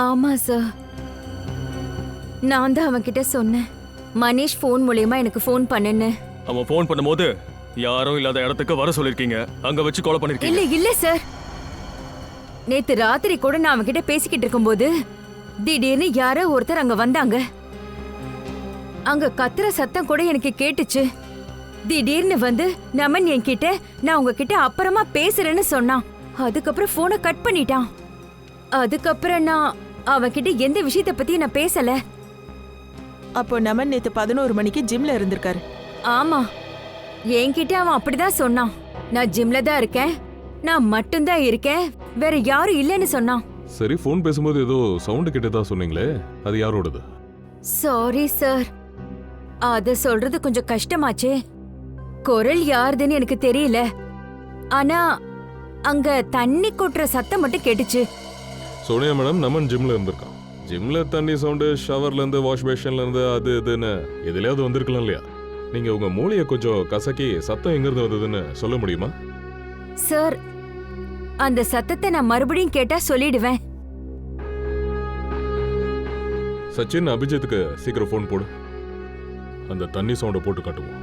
[SPEAKER 4] ஆமா சார், நான் தான் அவன்கிட்ட சொன்னேன், மனிஷ் ஃபோன் மூலமா எனக்கு ஃபோன் பண்ணுன்னு.
[SPEAKER 13] அவன் ஃபோன் பண்ணும்போது யாரும் இல்லாத இடத்துக்கு வர சொல்லிருக்கீங்க, அங்க வச்சு கொலை பண்ணிருக்கீங்க.
[SPEAKER 4] இல்ல இல்ல சார், நேத்து ராத்திரி கூட நான் அவன்கிட்ட பேசிக்கிட்டு இருக்கும்போது திடீர்னு யாரோ ஒருத்தர் அங்க வந்தாங்க. அங்க கத்துற சத்தம் கூட எனக்கு கேட்டுச்சு. திடீர்னு வந்து நமன் என்கிட்ட நான் உங்ககிட்ட அப்புறமா பேசுறேன்னு சொன்னான். அதுக்கப்புறம் போனை கட் பண்ணிட்டான். அதுக்கப்புறம் நான் அவன்கிட்ட எந்த விஷயத்தை பத்தி நான் பேசல.
[SPEAKER 11] அப்போ நமன் நேத்து 11 மணிக்கு ஜிம்ல இருந்திருக்காரு.
[SPEAKER 4] ஆமா, என்கிட்ட அவன் அப்படிதான் சொன்னான். நான் ஜிம்ல தான் இருக்கேன், நான் மட்டும்தான் இருக்கேன், வேற யாரும் இல்லைன்னு சொன்னான்.
[SPEAKER 9] சரி, ஃபோன் பேசும்போது ஏதோ சவுண்ட் கேட்டதா சொன்னீங்களே, அது யாரோடது?
[SPEAKER 4] சாரி சார், அத சொல்றது கொஞ்சம் கஷ்டமாச்சே. குரல் யாருதுன்னு எனக்கு தெரியல. ஆனா அங்க தண்ணி கொட்டுற சத்தம் மட்டும் கேட்டுச்சு.
[SPEAKER 9] சோனியா மேடம் நமன் ஜிம்ல இருந்திருக்கான். ஜிம்ல தண்ணி சவுண்டு, ஷவர்ல இருந்து, வாஷ் பேஷன்ல இருந்து, அது இதுன்னு எதுலயாவது வந்திருக்கலாம் இல்லையா? நீங்க உங்க மூளையை கொஞ்சம் கசக்கி சத்தம் எங்க இருந்து வந்ததுன்னு சொல்ல முடியுமா?
[SPEAKER 4] சார், அந்த சத்தத்தை நான் மறுபடியும் கேட்டா சொல்லிடுவேன்.
[SPEAKER 9] சச்சின், அபிஜித்துக்கு சீக்கிரம் ஃபோன் போடு. அந்த தண்ணி சவுண்டை போட்டு காட்டுவோம்.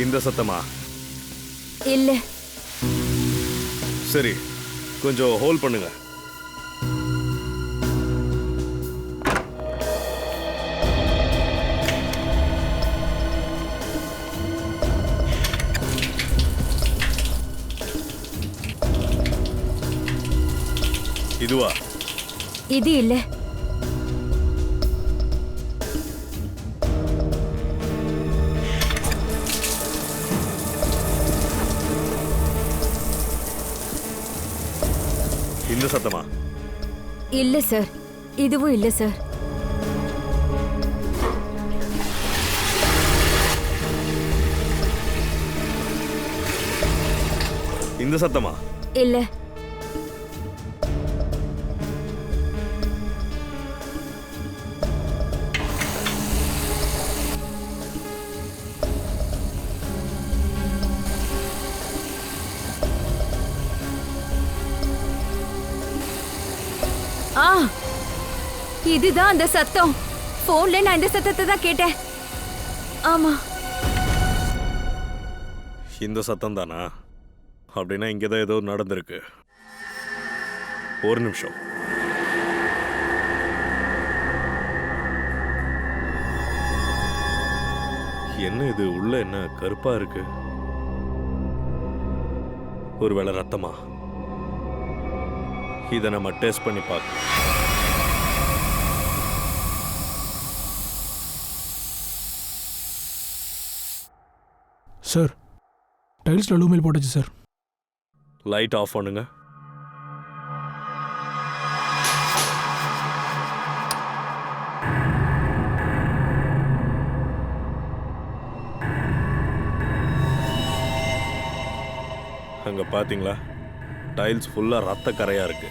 [SPEAKER 5] இந்த சத்தமா?
[SPEAKER 4] இல்ல.
[SPEAKER 5] சரி, கொஞ்சம் ஹோல்ட் பண்ணுங்க. இதுவா?
[SPEAKER 4] இது இல்ல.
[SPEAKER 5] இந்த சத்தமா?
[SPEAKER 4] இல்ல சார், இதுவும் இல்ல சார்.
[SPEAKER 5] இந்த சத்தமா?
[SPEAKER 4] இல்ல. ஆ, இதுதான் அந்த சத்தம். போன்ல நான் இந்த சத்தத்தை தான் கேட்டேன். ஆமா.
[SPEAKER 5] இந்த சத்தம் தானா? அப்படின்னா இங்கதான் ஏதோ நடந்திருக்கு. ஒரு நிமிஷம். என்ன இது? உள்ள என்ன கருப்பா இருக்கு? ஒருவேளை ரத்தமா? இதை நம்ம டெஸ்ட் பண்ணி பார்க்கலாம்.
[SPEAKER 7] சார், டைல்ஸ்ல லூமில் போட்டுச்சு சார்.
[SPEAKER 5] லைட் ஆஃப் பண்ணுங்க. அங்க பாத்தீங்களா? டைல்ஸ் ஃபுல்லா ரத்த கரையா இருக்கு.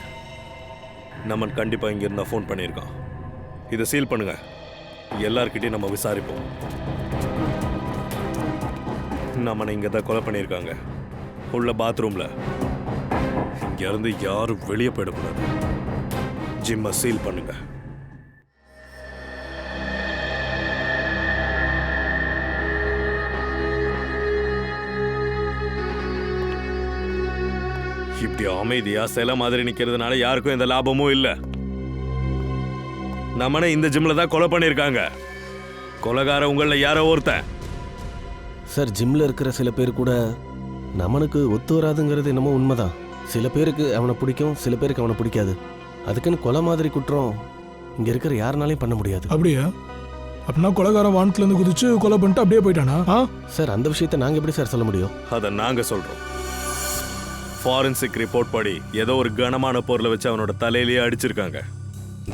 [SPEAKER 5] நம்ம கண்டிப்பா இங்க இருந்தா ஃபோன் பண்ணியிருக்கான். இதை சீல் பண்ணுங்க. எல்லார்கிட்டையும் நம்ம விசாரிப்போம். நம்மனை இங்க தான் கொலை பண்ணியிருக்காங்க. உள்ள பாத்ரூம்ல. இங்க இருந்து யாரும் வெளியே போயிடக்கூடாது. ஜிம்மை சீல் பண்ணுங்க. இப்படி அமைதியா சில மாதிரி நிக்கிறதுனால யாருக்கும் எந்த லாபமும் இல்ல. நம்மனே இந்த ஜிம்ல தான் கொலை பண்ணிருக்காங்க. கொலைகார உங்கள யாரோ ஒருத்தன்.
[SPEAKER 6] சார், ஜிம்ல இருக்கிற சில பேர் கூட நமனுக்கு ஒத்து வராதுங்கிறது என்னமோ உண்மைதான். சில பேருக்கு அவனை பிடிக்கும், சில பேருக்கு அவனை பிடிக்காது. அதுக்குன்னு கொலை மாதிரி குற்றம் இங்க இருக்கிற யாருனாலையும் பண்ண முடியாது.
[SPEAKER 7] அப்படியா? அப்படின்னா கொலைகாரன் வானத்துல இருந்து குதிச்சு கொலை பண்ணிட்டு அப்படியே போயிட்டானா?
[SPEAKER 6] சார், அந்த விஷயத்தை நாங்க எப்படி சார் சொல்ல முடியும்?
[SPEAKER 5] அதை நாங்க சொல்றோம். ஃபாரன்சிக் ரிப்போர்ட் படி ஏதோ ஒரு கனமான பொருளை வச்சு அவனோட தலையிலேயே அடிச்சிருக்காங்க.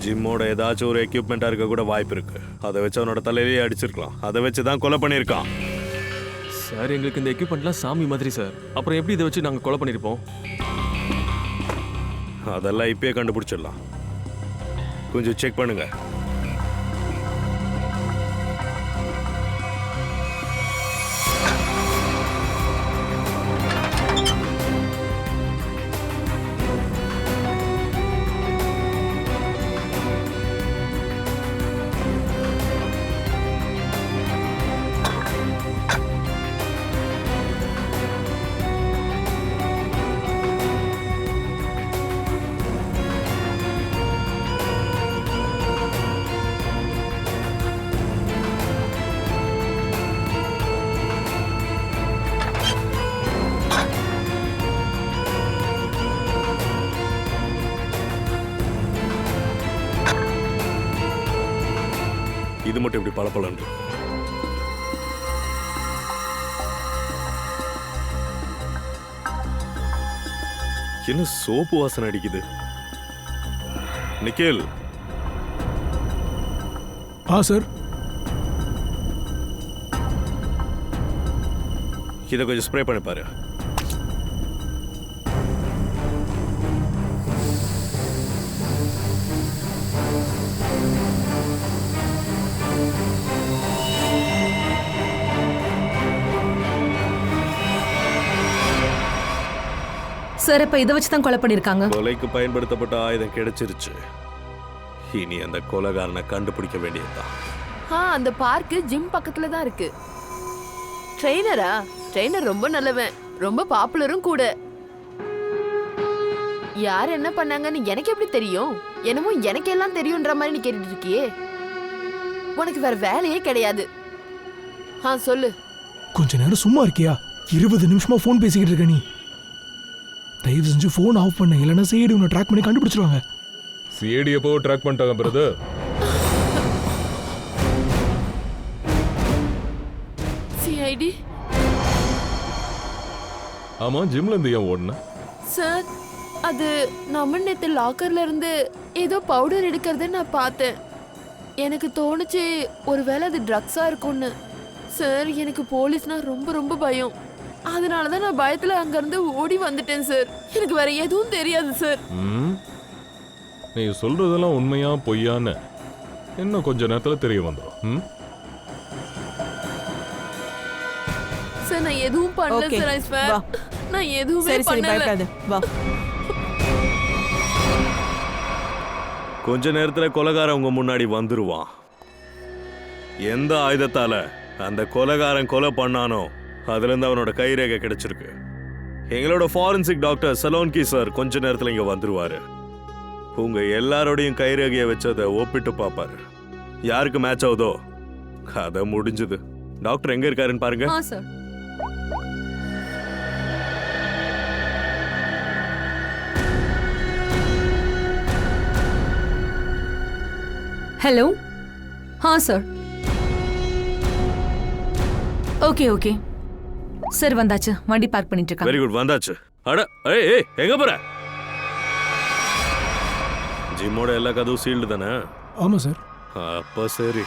[SPEAKER 5] ஜிம்மோட ஏதாச்சும் ஒரு எக்யூப்மெண்டா இருக்க கூட வாய்ப்பு இருக்கு. அதை வச்சு அவனோட தலையிலேயே அடிச்சிருக்கலாம். அதை வச்சு தான் கொலை பண்ணியிருக்கான்.
[SPEAKER 13] சார், எங்களுக்கு இந்த எக்யூப்மெண்ட்லாம் சாமி மாதிரி சார். அப்புறம் எப்படி இதை வச்சு நாங்கள் கொலை பண்ணியிருப்போம்?
[SPEAKER 5] அதெல்லாம் இப்பயே கண்டுபிடிச்சிடலாம். கொஞ்சம் செக் பண்ணுங்க. இது மட்டும் இப்படி பளபளன்னு. என்ன சோப்பு வாசனை அடிக்குது? நிக்கில்.
[SPEAKER 7] சார்.
[SPEAKER 5] இதை கொஞ்சம் ஸ்ப்ரே பண்ணி பாரு.
[SPEAKER 12] சார் இப்ப இதை வச்சுதான் கொலை பண்ணிருக்காங்க.
[SPEAKER 5] கொலைக்கு பயன்படுத்தப்பட்ட ஆயுதம் கிடைச்சிருச்சு. இனி அந்த கொலைகாரனை கண்டுபிடிக்க வேண்டியதுதான்.
[SPEAKER 3] அந்த பார்க்கு ஜிம் பக்கத்துல தான் இருக்கு. ட்ரெயினரா? ட்ரெயினர் ரொம்ப நல்லவன், ரொம்ப பாப்புலரும் கூட. யார் என்ன பண்ணாங்கன்னு எனக்கு எப்படி தெரியும்? என்னமோ எனக்கு எல்லாம் தெரியும்ன்ற மாதிரி நீ கேட்டுட்டு இருக்கியே. உனக்கு வேற வேலையே கிடையாது. சொல்லு.
[SPEAKER 7] கொஞ்ச நேரம் சும்மா இருக்கியா? 20 நிமிஷமா போன் பேசிக்கிட்டு இருக்க நீ. தயவு செஞ்சு போன் ஆஃப் பண்ண, இல்லைன்னா சிஐடி உன்னை ட்ராக் பண்ணி கண்டுபிடிச்சிருவாங்க.
[SPEAKER 9] சிஐடி எப்போ ட்ராக் பண்ணிட்டாங்க பிரதர்?
[SPEAKER 3] சிஐடி?
[SPEAKER 9] ஆமா, ஜிம்ல இருந்து ஏன் ஓடுன?
[SPEAKER 3] சார், அது நம்ம நேத்து லாக்கர்ல இருந்து ஏதோ பவுடர் எடுக்கிறத நான் பார்த்தேன். எனக்கு தோணுச்சு ஒருவேளை அது ட்ரக்ஸா இருக்கும்னு. சார், எனக்கு போலீஸ்னா ரொம்ப ரொம்ப பயம். அதனாலதான் நான் பயத்துல அங்க இருந்து ஓடி வந்துட்டேன் சார். எனக்கு வேற எதுவும் தெரியாது சார்.
[SPEAKER 9] நீ சொல்றதெல்லாம் உண்மையா பொய்யான்னு இன்னும் கொஞ்ச நேரத்துல தெரிய வந்துடும்.
[SPEAKER 3] சார், நான் எதுவும் பண்ணல சார். ஐ ஸ்வேர் நான் எதுவுமே பண்ணல.
[SPEAKER 11] வா.
[SPEAKER 5] கொஞ்ச நேரத்துல கொலைகாரன் உங்க முன்னாடி வந்துருவான். எந்த ஆயுதத்தால அந்த கொலைகாரன் கொலை பண்ணானோ அதுல இருந்து அவனோட கைரேகை கிடைச்சிருக்கு. எங்களோட ஃபாரன்சிக் டாக்டர் சலோன்கி சார் கொஞ்ச நேரத்துல இங்க வந்துருவாரு. உங்க எல்லாரோடையும் கைரேகையை வச்சு அதை ஒப்பிட்டு பார்ப்பாரு. யாருக்கு மேட்ச் ஆகுதோ கதை முடிஞ்சது. டாக்டர் எங்க இருக்காருன்னு பாருங்க.
[SPEAKER 12] ஹலோ. சார். ஓகே சார், வந்தாச்சு. வண்டி பார்க் பண்ணிட்டு இருக்காங்க.
[SPEAKER 5] வெரி குட், வந்தாச்சு. அட ஏய், எங்க போற? ஜிம்மோட எல்லா கதவும் சீல்டு தானே?
[SPEAKER 7] ஆமா சார்.
[SPEAKER 5] அப்ப சரி.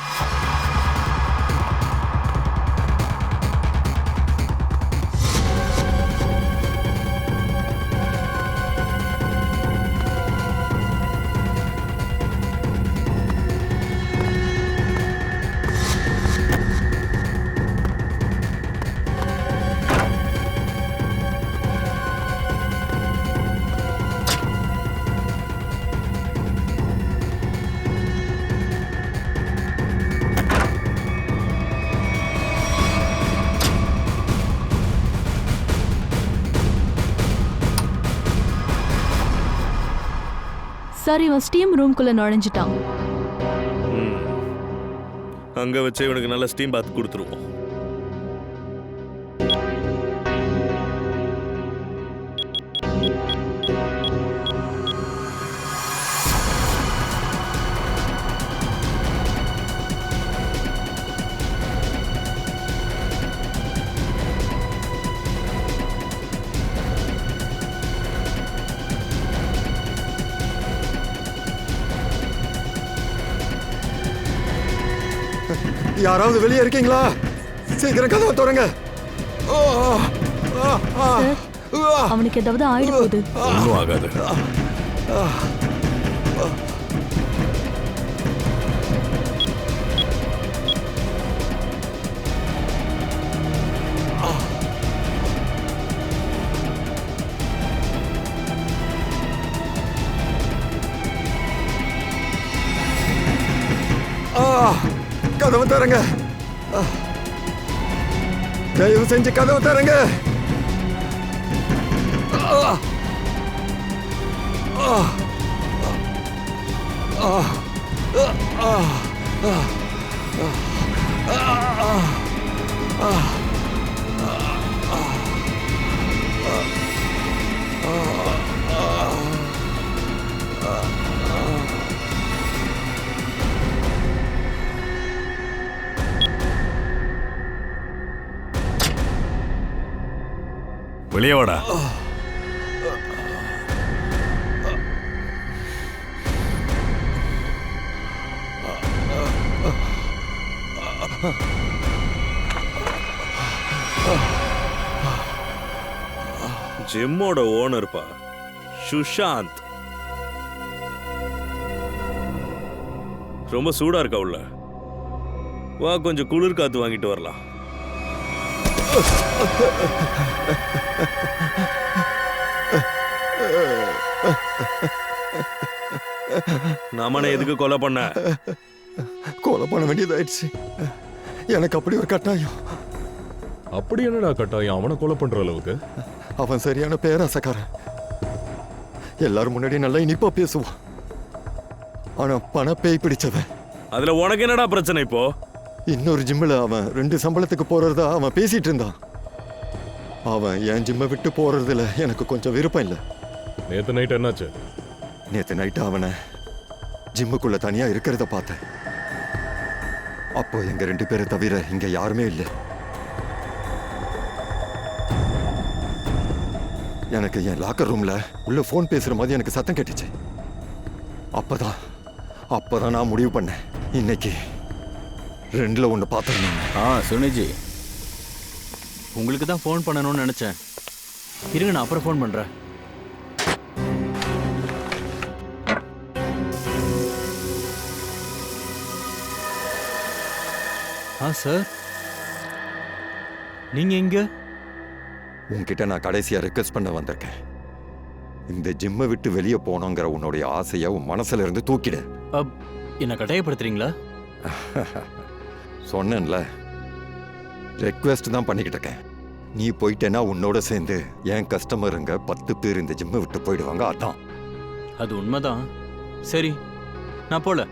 [SPEAKER 1] சார், இவன் ஸ்டீம் ரூம்குள்ள நுழைஞ்சிட்டான்.
[SPEAKER 5] அங்க வச்சு இவனுக்கு நல்ல ஸ்டீம் பாத் கொடுத்துருவோம்.
[SPEAKER 8] யாராவது வெளியே இருக்கீங்களா? சீக்கிரம் கதவை திறங்க.
[SPEAKER 1] அவனுக்கு ஏதாவது ஆயிட போகுது.
[SPEAKER 5] ஒன்றும் ஆகாது.
[SPEAKER 8] கதவு தரங்க. தயவு செஞ்சு கதவு தரங்க.
[SPEAKER 5] வெளியே வாடா. ஜிம்மோட ஓனர்ப்பா, சுஷாந்த். ரொம்ப சூடா இருக்கா உள்ள? வா, கொஞ்சம் குளிர் காத்து வாங்கிட்டு வரலாம். நமனை எதுக்கு கொலை பண்ண?
[SPEAKER 8] கொலை பண்ண வேண்டியதாயிடுச்சு. எனக்கு அப்படி ஒரு கட்டாயம்.
[SPEAKER 9] அப்படி என்னடா கட்டாயம் அவனை கொலை பண்ற அளவுக்கு?
[SPEAKER 8] அவன் சரியான பேராசக்காரன். எல்லாரும் முன்னாடி நல்லா இனிப்பா பேசுவான். ஆனா பண பேய் பிடிச்சவன்.
[SPEAKER 5] அதுல உனக்கு என்னடா பிரச்சனை இப்போ?
[SPEAKER 8] இன்னொரு ஜிம்மில் அவன் 2 சம்பளத்துக்கு போறதா அவன் பேசிட்டு இருந்தான். அவன் என் ஜிம்மை விட்டு போறதுல எனக்கு கொஞ்சம் விருப்பம் இல்லை.
[SPEAKER 9] நேத்து நைட் என்னாச்சு?
[SPEAKER 8] நேத்து நைட்டு அவனை ஜிம்முக்குள்ள தனியா இருக்கிறத பார்த்தேன். அப்போ எங்க 2 பேரை தவிர இங்க யாருமே இல்லை. எனக்கு என் லாக்கர் ரூம்ல உள்ள போன் பேசுற மாதிரி எனக்கு சத்தம் கேட்டுச்சு. அப்பதான் நான் முடிவு பண்ணேன், இன்னைக்கு 2ல 1 பார்த்துருந்தேன்.
[SPEAKER 2] சுனிஜி, உங்களுக்கு தான் ஃபோன் பண்ணணும்னு நினைச்சேன். இருங்க, நான் அப்புறம் ஃபோன் பண்றேன். சார், நீங்க எங்க?
[SPEAKER 8] உன்கிட்ட நான் கடைசியா ரெக்வெஸ்ட் பண்ண வந்திருக்கேன். இந்த ஜிம்மை விட்டு வெளியே போனோங்கிற உன்னுடைய ஆசையை உன் மனசுல இருந்து தூக்கிடு.
[SPEAKER 2] என்ன கட்டாயப்படுத்துறீங்களா?
[SPEAKER 8] சொன்னேன்ல, ரெக்வெஸ்ட் தான் பண்ணிக்கிட்டு இருக்கேன். நீ போயிட்டேன்னா உன்னோட சேர்ந்து என் கஸ்டமருங்க 10 பேர் இந்த ஜிம்மை விட்டு போயிடுவாங்க. அதான்.
[SPEAKER 2] அது உண்மைதான். சரி, நான் போல.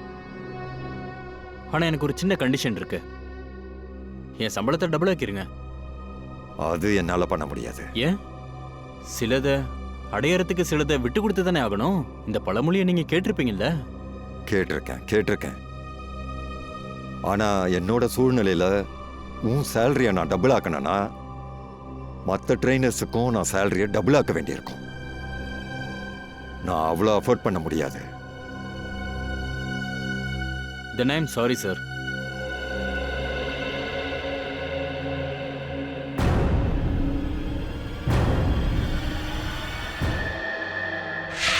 [SPEAKER 2] ஆனா எனக்கு ஒரு சின்ன கண்டிஷன் இருக்கு. என் சம்பளத்தை டபுள் ஆக்கிருங்க.
[SPEAKER 8] அது என்னால பண்ண முடியாது.
[SPEAKER 2] ஏன்? சிலதை அடையறதுக்கு சிலதை விட்டு கொடுத்து தானே ஆகணும். இந்த பழமொழியை நீங்க கேட்டிருப்பீங்கல்ல?
[SPEAKER 8] கேட்டிருக்கேன். ஆனா என்னோட சூழ்நிலையில உன் சேலரியை நான் டபுள் ஆக்கணும்னா மற்ற ட்ரெயினர்ஸுக்கும் நான் சேலரியை டபுள் ஆக்க வேண்டியிருக்கும். நான் அவ்வளோ அஃபோர்ட் பண்ண முடியாது.
[SPEAKER 2] Then I'm sorry, sir.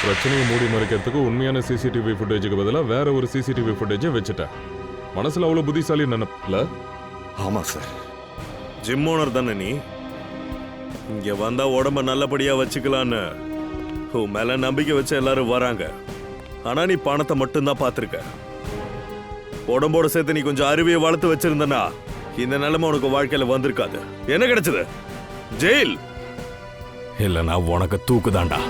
[SPEAKER 9] பிரச்சனையை மூடி மறைக்கிறதுக்கு உண்மையான சிசிடிவி ஃபுட்டேஜுக்கு பதிலாக வேற ஒரு சிசிடிவி ஃபுட்டேஜை வச்சுட்டேன். மனசுல அவ்வளவு புத்திசாலி நினைப்பல?
[SPEAKER 8] ஆமா சார்.
[SPEAKER 5] ஜிம் ஓனர் தானே நீ? இங்க வந்தா உடம்ப நல்லபடியா வச்சுக்கலான்னு உன் மேல நம்பிக்கை வச்சு எல்லாரும் வராங்க. ஆனா நீ பணத்தை மட்டும்தான் பார்த்திருக்க. உடம்போட சேர்த்து நீ கொஞ்சம் அறிவியை வளர்த்து வச்சிருந்தனா இந்த நிலைமை உனக்கு வாழ்க்கையில வந்திருக்காது. என்ன கிடைச்சது? ஜெயில் இல்லைன்னா உனக்கு தூக்குதாண்டா.